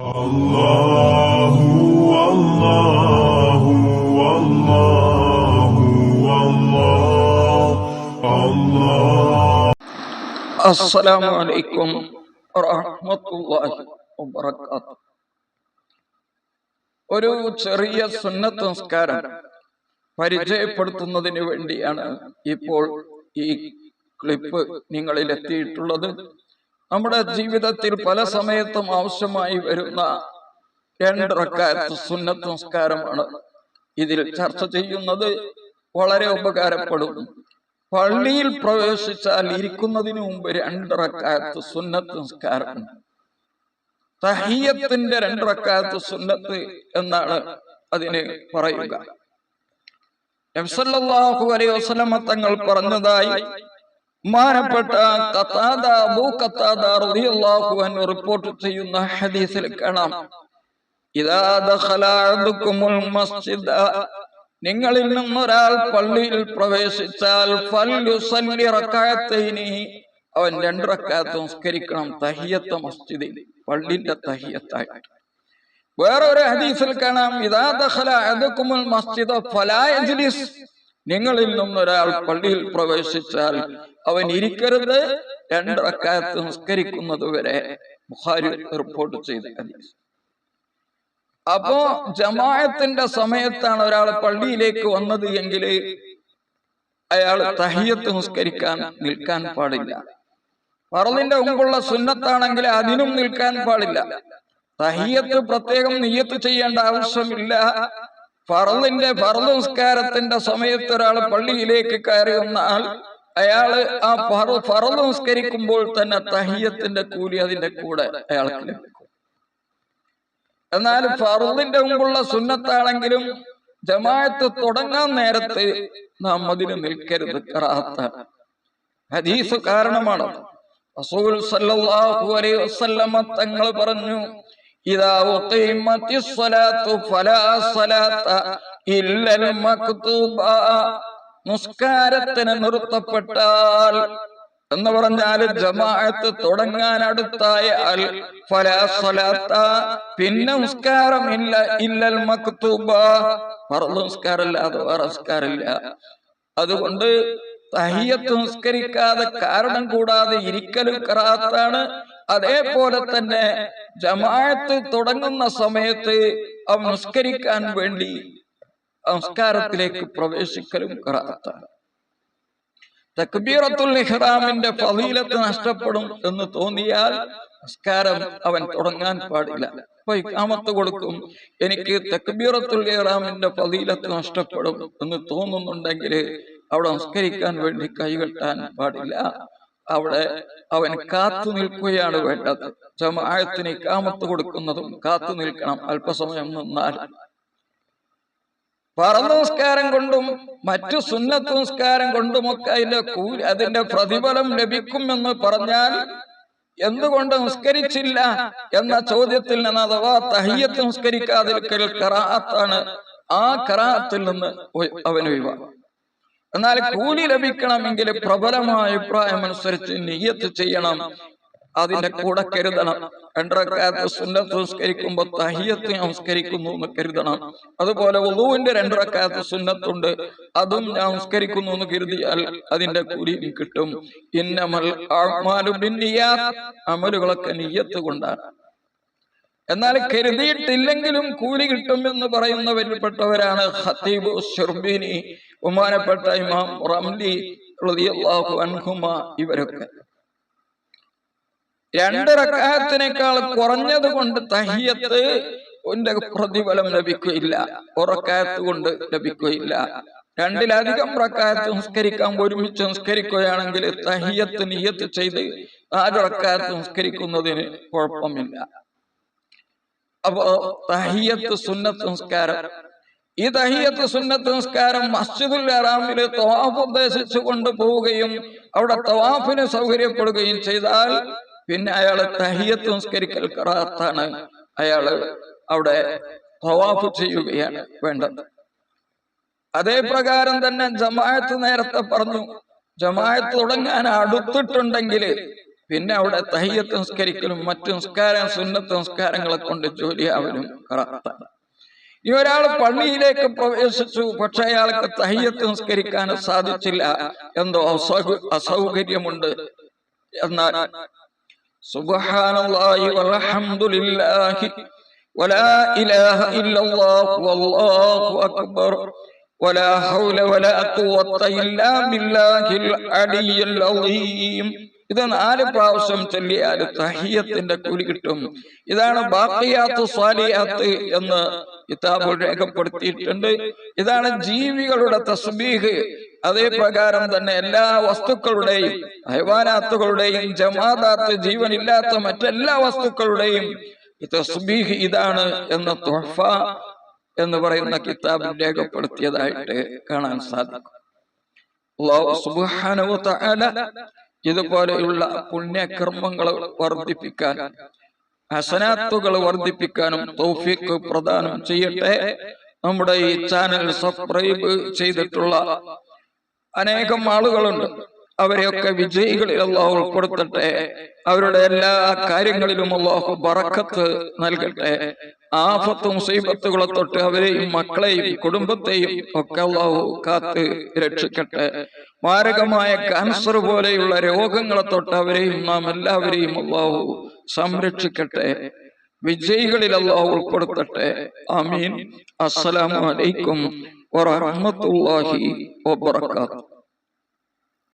അല്ലാഹു അല്ലാഹു അല്ലാഹു അല്ലാഹു. അസ്സലാമു അലൈക്കും വറഹ്മത്തുള്ളാഹി വബറകാതുഹു. ഒരു ചെറിയ സുന്നത്ത് നിസ്കാരം പരിചയപ്പെടുത്തുന്നതിന് വേണ്ടിയാണ് ഇപ്പോൾ ഈ ക്ലിപ്പ് നിങ്ങളിൽ എത്തിയിട്ടുള്ളത്. നമ്മുടെ ജീവിതത്തിൽ പല സമയത്തും ആവശ്യമായി വരുന്ന 2 റക്അത്ത് സുന്നത്ത് നിസ്കാരമാണ് ഇതിൽ ചർച്ച ചെയ്യുന്നത്. വളരെ ഉപകാരപ്പെടും. പള്ളിയിൽ പ്രവേശിച്ചാൽ ഇരിക്കുന്നതിന് മുമ്പ് 2 റക്അത്ത് സുന്നത്ത് നിസ്കാരം, തഹിയ്യത്തിന്റെ 2 റക്അത്ത് സുന്നത്ത് എന്നാണ് അതിന് പറയുക. നബി സല്ലല്ലാഹു അലൈഹി വസല്ലം തങ്ങൾ പറഞ്ഞതായി ബഹുമാനപ്പെട്ട അബൂ ഖത്താദ റളിയല്ലാഹു അൻഹു റിപ്പോർട്ട് ചെയ്യുന്ന ഹദീസിൽ കാണാം, ഇദാ ദഖല അഹദുകുമുൽ മസ്ജിദ, നിങ്ങളിൽ നിന്നൊരാൾ പള്ളിയിൽ പ്രവേശിച്ചാൽ ഫൽയുസല്ലി റക്അത്തൈനി, അവൻ 2 റക്അത്ത് നിസ്കരിക്കണം. തഹിയ്യത്ത് മസ്ജിദിൽ, പള്ളിയുടെ തഹിയ്യത്തായിട്ട്. വേറൊരു ഹദീസിൽ കാണാം, ഇദാ ദഖല അഹദുകുമുൽ മസ്ജിദ ഫലാ യജ്ലിസ്, നിങ്ങളിൽ നിന്നൊരാൾ പള്ളിയിൽ പ്രവേശിച്ചാൽ അവൻ ഇരിക്കരുത് 2 റക്അത്ത് നിസ്കരിക്കുന്നത് വരെ. ബുഖാരി റിപ്പോർട്ട് ചെയ്ത ഹദീസ്. അപ്പോ ജമാഅത്തിന്റെ സമയത്താണ് ഒരാൾ പള്ളിയിലേക്ക് വന്നത് എങ്കിൽ അയാൾ തഹിയ്യത്ത് നിസ്കരിക്കാൻ നിൽക്കാൻ പാടില്ല. ഫർളിന്റെ മുമ്പുള്ള സുന്നത്താണെങ്കിൽ അതിനും നിൽക്കാൻ പാടില്ല. തഹിയ്യത്ത് പ്രത്യേകം നിയ്യത്ത് ചെയ്യേണ്ട ആവശ്യമില്ല. ഫർള് നിസ്കാരത്തിന്റെ സമയത്ത് ഒരാൾ പള്ളിയിലേക്ക് കയറി വന്നാൽ അയാള് ആ ഫർള് നിസ്കരിക്കുമ്പോൾ തന്നെ തഹിയ്യത്തിന്റെ കൂലി അതിന്റെ കൂടെ അയാൾക്ക് ലഭിക്കും. എന്നാൽ ഫർളിന്റെ മുമ്പുള്ള സുന്നത്താണെങ്കിലും ജമാഅത്ത് തുടങ്ങാൻ നേരത്ത് നാം അതിന് നിൽക്കരുത്. ഖറാഅത്താണ്. ഹദീസ് കാരണമാണ്. റസൂൽ സല്ലല്ലാഹു അലൈഹി വസല്ലം തങ്ങൾ പറഞ്ഞു, ഇദാ ഉഖീമത്തിസ് സ്വലാത്തു ഫലാ സ്വലാത്ത ഇല്ലൽ മക്തൂബ, നിസ്കാരത്തിന് നിർത്തപ്പെട്ടാൽ എന്ന് പറഞ്ഞാൽ ജമാഅത്ത് തുടങ്ങാൻ അടുത്തായാൽ ഫലാ സ്വലാത്ത, പിന്നെ നിസ്കാരമില്ല, ഇല്ലൽ മക്തൂബ, ഫർള് നിസ്കാരമില്ലാതെ വേറെ നിസ്കാരമില്ല. അതുകൊണ്ട് തഹിയ്യത്ത് നിസ്കരിക്കാതെ കാരണം കൂടാതെ ഇരിക്കലും ഖറാഅത്താണ്. അതേപോലെ തന്നെ ജമാഅത്ത് തുടങ്ങുന്ന സമയത്ത് അവൻ നിസ്കരിക്കാൻ വേണ്ടി നിസ്കാരത്തിലേക്ക് പ്രവേശിക്കലും ഖറാഅത്താണ്. തക്ബീറത്തുൽ ഇഹ്റാമിന്റെ ഫളീലത്ത് നഷ്ടപ്പെടും എന്ന് തോന്നിയാൽ നിസ്കാരം അവൻ തുടങ്ങാൻ പാടില്ല. അപ്പൊ ഇഖാമത്ത് കൊടുക്കും, എനിക്ക് തക്ബീറത്തുൽ ഇഹ്റാമിന്റെ ഫളീലത്ത് നഷ്ടപ്പെടും എന്ന് തോന്നുന്നുണ്ടെങ്കിൽ അവിടെ നിസ്കരിക്കാൻ വേണ്ടി കൈകെട്ടാൻ പാടില്ല. അവിടെ അവൻ കാത്തു നിൽക്കുകയാണ് വേണ്ടത്. ജമാഅത്തിന് ഇഖാമത്ത് കൊടുക്കുന്നതും കാത്തു നിൽക്കണം. അല്പസമയം നിന്നാൽ ഫർള് നിസ്കാരം കൊണ്ടും മറ്റു സുന്നത്ത് നിസ്കാരം കൊണ്ടുമൊക്കെ അതിന്റെ പ്രതിഫലം ലഭിക്കുമെന്ന് പറഞ്ഞാൽ എന്തുകൊണ്ട് നിസ്കരിച്ചില്ല എന്ന ചോദ്യത്തിൽ നിന്ന്, അഥവാ തഹിയ്യത്ത് നിസ്കരിക്കാതിരിക്കൽ ഖറാഅത്താണ്, ആ ഖറാഅത്തിൽ നിന്ന് അവൻ ഒഴിവാക്കും. എന്നാൽ കൂലി ലഭിക്കണമെങ്കിൽ പ്രബലമായ അഭിപ്രായം അനുസരിച്ച് നിയ്യത്ത് ചെയ്യണം, അതിന്റെ കൂടെ കരുതണം. 2 റക്അത്ത് സുന്നത്ത് നിസ്കരിക്കുമ്പോൾ തഹിയ്യത്ത് നിസ്കരിക്കുന്നു എന്ന് കരുതണം. അതുപോലെ വുളൂവിന്റെ 2 റക്അത്ത് സുന്നത്തുണ്ട്, അതും ഞാൻ നിസ്കരിക്കുന്നു എന്ന് കരുതിയാൽ അതിന്റെ കൂലിയും കിട്ടും. ഇന്നമൽ അഅ്മാലു ബിന്നിയ്യാത്ത്, അമലുകളൊക്കെ നിയ്യത്ത് കൊണ്ടാണ്. എന്നാൽ കരുതിയിട്ടില്ലെങ്കിലും കൂലി കിട്ടുമെന്ന് പറയുന്നവരിൽപ്പെട്ടവരാണ് ഖതീബ് ശുർബീനി, ബഹുമാനപ്പെട്ട ഇമാം റംലി റളിയല്ലാഹു അൻഹുമാ. ഇവരൊക്കെ 2 റക്അത്തിനേക്കാൾ കുറഞ്ഞത് കൊണ്ട് തഹിയ്യത്ത് പ്രതിഫലം ലഭിക്കുകയില്ല, 1 റക്അത്ത് കൊണ്ട് ലഭിക്കുകയില്ല. 2-ലധികം റക്അത്ത് നിസ്കരിക്കാൻ ഒരുമിച്ച് നിസ്കരിക്കുകയാണെങ്കിൽ തഹിയ്യത്ത് നിയ്യത്ത് ചെയ്ത് 4 റക്അത്ത് നിസ്കരിക്കുന്നതിന് കുഴപ്പമില്ല. അപ്പോ തഹിയ്യത്ത് സുന്നത്ത് നിസ്കാരം, ഈ തഹിയ്യത്ത് സുന്നത്ത് നിസ്കാരം മസ്ജിദുൽ ഹറാമിലെ തവാഫ് ഉദ്ദേശിച്ചു കൊണ്ടുപോവുകയും അവിടെ തവാഫിന് സൗകര്യപ്പെടുകയും ചെയ്താൽ പിന്നെ അയാള് തഹിയ്യത്ത് നിസ്കരിക്കൽ ഖറാഅത്താണ്. അയാള് അവിടെ തവാഫ് ചെയ്യുകയാണ് വേണ്ടത്. അതേ പ്രകാരം തന്നെ ജമാഅത്ത് നേരത്തെ പറഞ്ഞു, ജമാഅത്ത് തുടങ്ങാൻ അടുത്തിട്ടുണ്ടെങ്കിൽ പിന്നെ അവിടെ തഹിയ്യത്ത് നിസ്കരിക്കലും മറ്റു നിസ്കാരം സുന്നത്ത് നിസ്കാരങ്ങളെ കൊണ്ട് ജോലിയാവലും ഖറാത്താണ്. ഈ ഒരാൾ പള്ളിയിലേക്ക് പ്രവേശിച്ചു, പക്ഷെ അയാൾക്ക് തഹിയ്യത്ത് നിസ്കരിക്കാൻ സാധിച്ചില്ല, എന്തോ അസൗകര്യമുണ്ട്. എന്നാൽ സുബ്ഹാനല്ലാഹി വൽഹംദുലില്ലാഹി വലാ ഇലാഹ ഇല്ലല്ലാഹു വല്ലാഹു അക്ബർ വലാ ഹൗല വലാ ഖുവത ഇല്ലാ ബില്ലാഹിൽ അലിയ്യിൽ അളീം. ഇത് 4 പ്രാവശ്യം ചൊല്ലിയാൽ തഹിയ്യത്തിന്റെ കൂലി കിട്ടും. ഇതാണ് ബാഖിയാത്തു സ്വാലിഹാത്ത് എന്ന് കിതാബിൽ രേഖപ്പെടുത്തിയിട്ടുണ്ട്. ഇതാണ് ജീവികളുടെ തസ്ബീഹ്. അതേ പ്രകാരം തന്നെ എല്ലാ വസ്തുക്കളുടെയും, ഹൈവാനാത്തുകളുടെയും, ജമാദാത്ത്, ജീവനില്ലാത്ത മറ്റെല്ലാ വസ്തുക്കളുടെയും തസ്ബീഹ് ഇതാണ് എന്ന് തുഹ്ഫ എന്ന് പറയുന്ന കിതാബിൽ രേഖപ്പെടുത്തിയതായിട്ട് കാണാൻ സാധിക്കും. അല്ലാഹു സുബ്ഹാനഹു വ തആല ഇതുപോലെയുള്ള പുണ്യകർമ്മങ്ങൾ വർദ്ധിപ്പിക്കാൻ, ഹസനാത്തുകൾ വർദ്ധിപ്പിക്കാനും തൗഫീഖ് പ്രദാനം ചെയ്യട്ടെ. നമ്മുടെ ഈ ചാനൽ സബ്സ്ക്രൈബ് ചെയ്തിട്ടുള്ള അനേകം ആളുകളുണ്ട്. അവരെയൊക്കെ വിജയികളിൽ അല്ലാഹു ഉൾപ്പെടുത്തട്ടെ. അവരുടെ എല്ലാ കാര്യങ്ങളിലും അല്ലാഹു ബറക്കത്ത് നൽകട്ടെ. ആഫത്ത് മുസീബത്തുകളെ തൊട്ട് അവരെയും മക്കളെയും കുടുംബത്തെയും ഒക്കെ അല്ലാഹു കാത്ത് രക്ഷിക്കട്ടെ. മാരകമായ ക്യാൻസർ പോലെയുള്ള രോഗങ്ങളെ തൊട്ട് അവരെയും നാം എല്ലാവരെയും അല്ലാഹു സംരക്ഷിക്കട്ടെ. വിജയികളിൽ അല്ലാഹു ഉൾപ്പെടുത്തട്ടെ. ആമീൻ. അസ്സലാമു അലൈക്കും വറഹ്മത്തുള്ളാഹി വബറകാതുഹു.